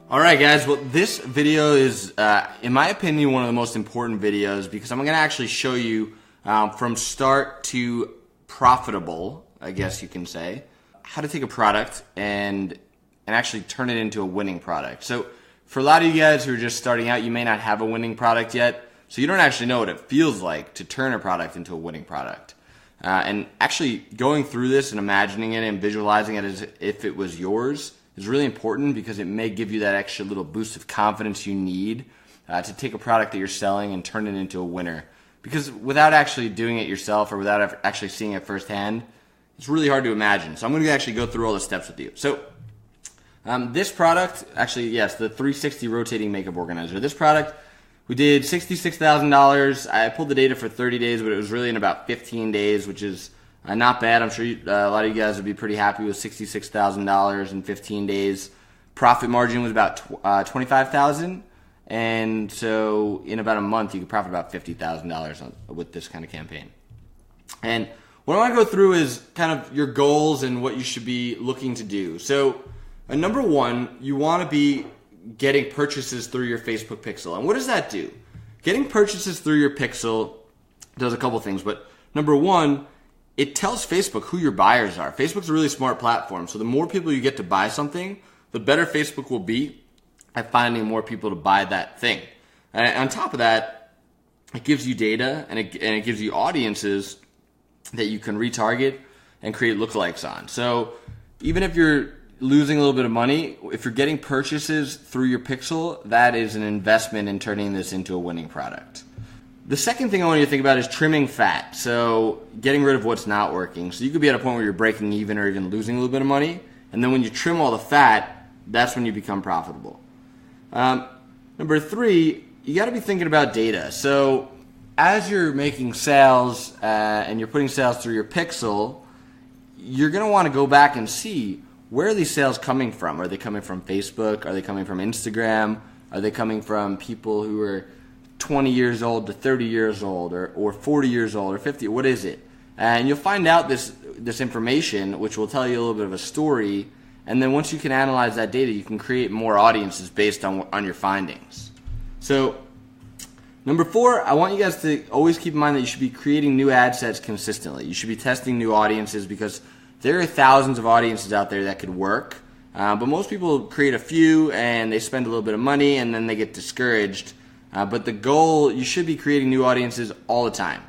All right, guys. Well, this video is, in my opinion, one of the most important videos because I'm going to actually show you from start to profitable, I guess you can say, how to take a product and actually turn it into a winning product. So for a lot of you guys who are just starting out, you may not have a winning product yet, so you don't actually know what it feels like to turn a product into a winning product. And actually going through this and imagining it and visualizing it as if it was yours is really important because it may give you that extra little boost of confidence you need to take a product that you're selling and turn it into a winner. Because without actually doing it yourself or without actually seeing it firsthand, it's really hard to imagine. So I'm going to actually go through all the steps with you. So this product, actually, yes, the 360 rotating makeup organizer. This product, we did $66,000. I pulled the data for 30 days, but it was really in about 15 days, which is not bad. I'm sure a lot of you guys would be pretty happy with $66,000 in 15 days. Profit margin was about $25,000, and so in about a month you could profit about $50,000 with this kind of campaign. And what I want to go through is kind of your goals and what you should be looking to do. So, number one, you want to be getting purchases through your Facebook pixel. And what does that do? Getting purchases through your pixel does a couple things, but number one, it tells Facebook who your buyers are. Facebook's a really smart platform, so the more people you get to buy something, the better Facebook will be at finding more people to buy that thing. And on top of that, it gives you data and it gives you audiences that you can retarget and create lookalikes on. So even if you're losing a little bit of money, if you're getting purchases through your pixel, that is an investment in turning this into a winning product. The second thing I want you to think about is trimming fat. So getting rid of what's not working. So you could be at a point where you're breaking even or even losing a little bit of money. And then when you trim all the fat, that's when you become profitable. Number three, you got to be thinking about data. So as you're making sales and you're putting sales through your pixel, you're going to want to go back and see, where are these sales coming from? Are they coming from Facebook? Are they coming from Instagram? Are they coming from people who are 20 years old to 30 years old or 40 years old or 50? What is it? And you'll find out this information, which will tell you a little bit of a story. And then once you can analyze that data, you can create more audiences based on your findings. So number four, I want you guys to always keep in mind that you should be creating new ad sets consistently. You should be testing new audiences because there are thousands of audiences out there that could work. But most people create a few and they spend a little bit of money and then they get discouraged. But the goal, you should be creating new audiences all the time.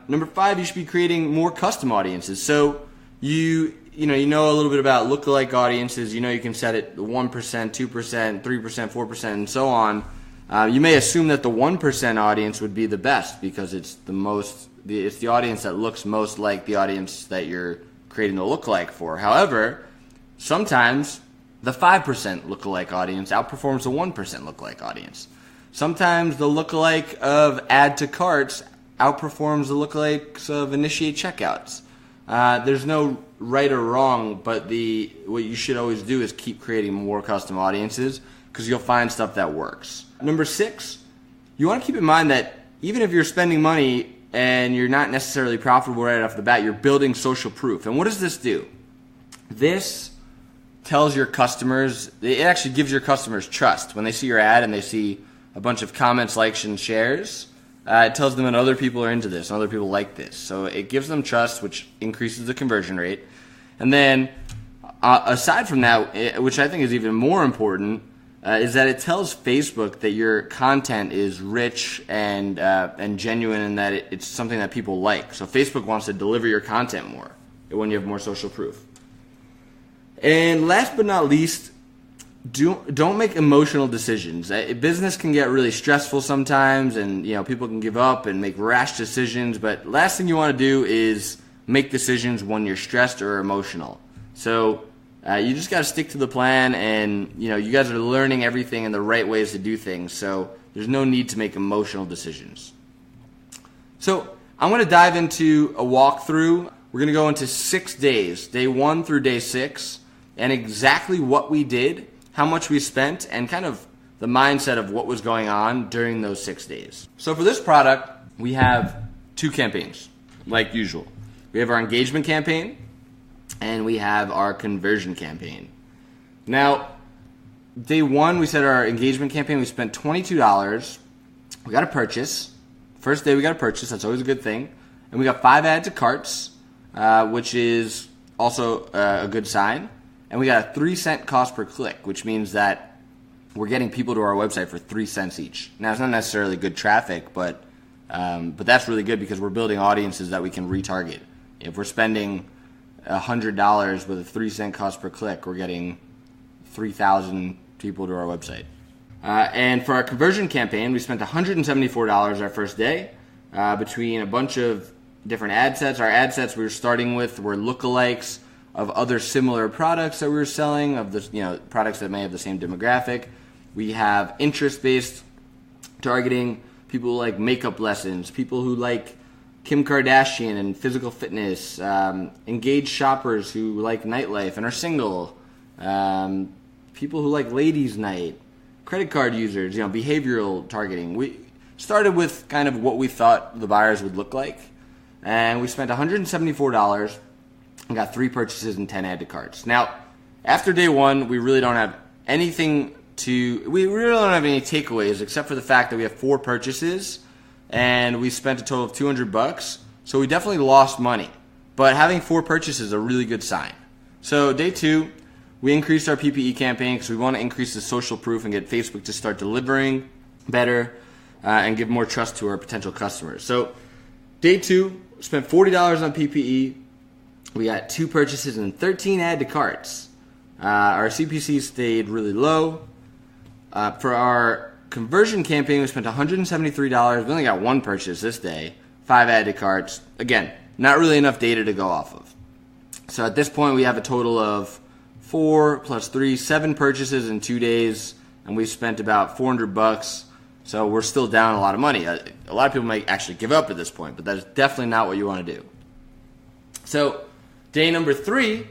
Number five, you should be creating more custom audiences. So you know a little bit about lookalike audiences. You know you can set it 1%, 2%, 3%, 4%, and so on. You may assume that the 1% audience would be the best because it's the audience that looks most like the audience that you're creating the lookalike for. However, sometimes the 5% lookalike audience outperforms the 1% lookalike audience. Sometimes the lookalike of add to carts outperforms the lookalikes of initiate checkouts. There's no right or wrong, but what you should always do is keep creating more custom audiences because you'll find stuff that works. Number six, you want to keep in mind that even if you're spending money and you're not necessarily profitable right off the bat, you're building social proof. And what does this do? This tells your customers, it actually gives your customers trust. When they see your ad and they see a bunch of comments, likes, and shares, it tells them that other people are into this and other people like this. So it gives them trust, which increases the conversion rate. And then aside from that, which I think is even more important, is that it tells Facebook that your content is rich and genuine and that it's something that people like. So Facebook wants to deliver your content more when you have more social proof. And last but not least, don't make emotional decisions. Business can get really stressful sometimes, and people can give up and make rash decisions. But last thing you want to do is make decisions when you're stressed or emotional. So you just got to stick to the plan, and you guys are learning everything and the right ways to do things. So there's no need to make emotional decisions. So I'm going to dive into a walkthrough. We're going to go into 6 days, day 1 through day 6, and exactly what we did, how much we spent, and kind of the mindset of what was going on during those 6 days. So for this product, we have 2 campaigns, like usual. We have our engagement campaign, and we have our conversion campaign. Now, day one, we set our engagement campaign. We spent $22. We got a purchase. First day we got a purchase. That's always a good thing. And we got 5 add to carts, which is also a good sign. And we got a 3-cent cost per click, which means that we're getting people to our website for 3 cents each. Now, it's not necessarily good traffic, but that's really good because we're building audiences that we can retarget. If we're spending $100 with a 3-cent cost per click, we're getting 3,000 people to our website. And for our conversion campaign, we spent $174 our first day between a bunch of different ad sets. Our ad sets we were starting with were lookalikes of other similar products that we were selling, of the products that may have the same demographic. We have interest-based targeting, people who like makeup lessons, people who like Kim Kardashian and physical fitness, engaged shoppers who like nightlife and are single, people who like ladies' night, credit card users, behavioral targeting. We started with kind of what we thought the buyers would look like, and we spent $174 and got 3 purchases and 10 add to carts. Now, after day one, we really don't have any takeaways except for the fact that we have 4 purchases and we spent a total of $200. So we definitely lost money, but having 4 purchases is a really good sign. So day 2, we increased our PPE campaign because we want to increase the social proof and get Facebook to start delivering better and give more trust to our potential customers. So day 2, spent $40 on PPE. We got 2 purchases and 13 add to carts. Our CPC stayed really low. For our conversion campaign, we spent $173. We only got 1 purchase this day, 5 add to carts. Again, not really enough data to go off of. So at this point, we have a total of 4 plus 3, 7 purchases in 2 days, and we spent about $400. So we're still down a lot of money. A lot of people might actually give up at this point, but that is definitely not what you want to do. So day number 3,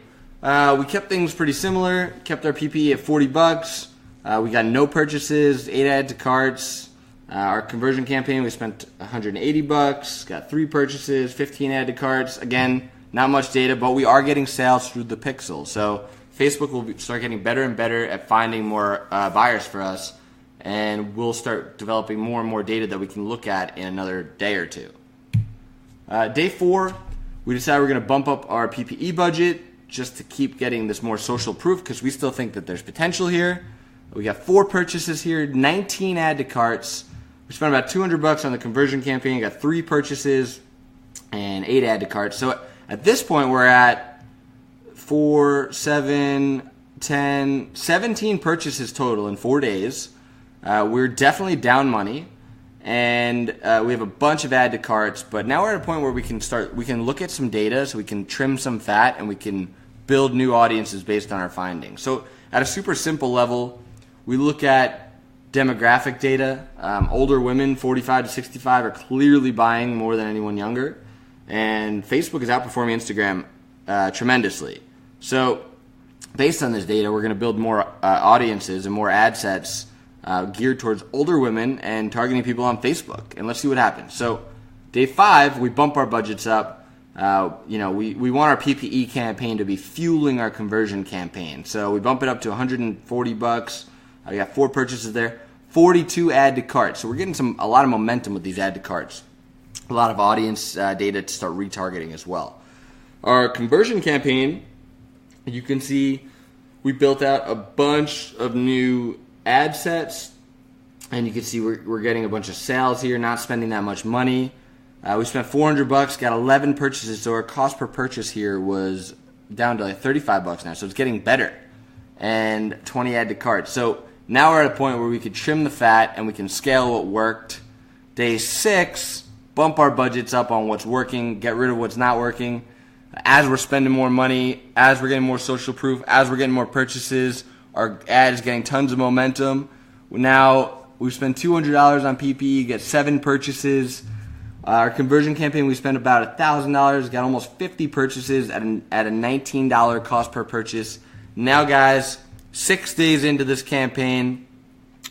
we kept things pretty similar, kept our PPE at $40. We got no purchases, 8 add to carts. Our conversion campaign, we spent $180, got 3 purchases, 15 add to carts. Again, not much data, but we are getting sales through the pixel. So Facebook will start getting better and better at finding more buyers for us, and we'll start developing more and more data that we can look at in another day or 2. Day 4, we decided we're going to bump up our PPE budget just to keep getting this more social proof because we still think that there's potential here. We got 4 purchases here, 19 add to carts. We spent about $200 on the conversion campaign, got 3 purchases and 8 add to carts. So at this point, we're at 4, 7, 10, 17 purchases total in 4 days. We're definitely down money, and we have a bunch of add to carts, but now we're at a point where we can look at some data, so we can trim some fat, and we can build new audiences based on our findings. So at a super simple level, we look at demographic data. Older women, 45 to 65, are clearly buying more than anyone younger, and Facebook is outperforming Instagram tremendously. So based on this data, we're going to build more audiences and more ad sets geared towards older women and targeting people on Facebook, and let's see what happens. So day 5, we bump our budgets up. We want our PPE campaign to be fueling our conversion campaign, so we bump it up to $140. I got 4 purchases there, 42 add to carts. So we're getting a lot of momentum with these add to carts, a lot of audience data to start retargeting as well. Our conversion campaign, you can see we built out a bunch of new ad sets, and you can see we're getting a bunch of sales here, not spending that much money. We spent $400, got 11 purchases, so our cost per purchase here was down to like $35 now, so it's getting better, and 20 add to cart. So now we're at a point where we could trim the fat and we can scale what worked. Day 6, bump our budgets up on what's working, get rid of what's not working. As we're spending more money, as we're getting more social proof, as we're getting more purchases, our ad is getting tons of momentum. Now we spend $200 on PPE, get 7 purchases. Our conversion campaign, we spent about $1,000, got almost 50 purchases at a $19 cost per purchase. Now, guys, 6 days into this campaign,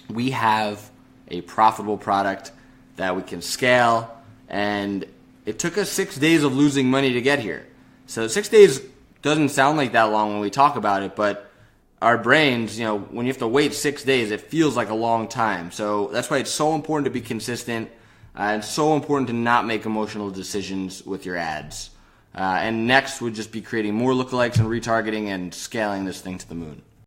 we have a profitable product that we can scale, and it took us 6 days of losing money to get here. So 6 days doesn't sound like that long when we talk about it, but our brains, you know, when you have to wait 6 days, it feels like a long time. So that's why it's so important to be consistent. It's so important to not make emotional decisions with your ads. And next would just be creating more lookalikes and retargeting and scaling this thing to the moon.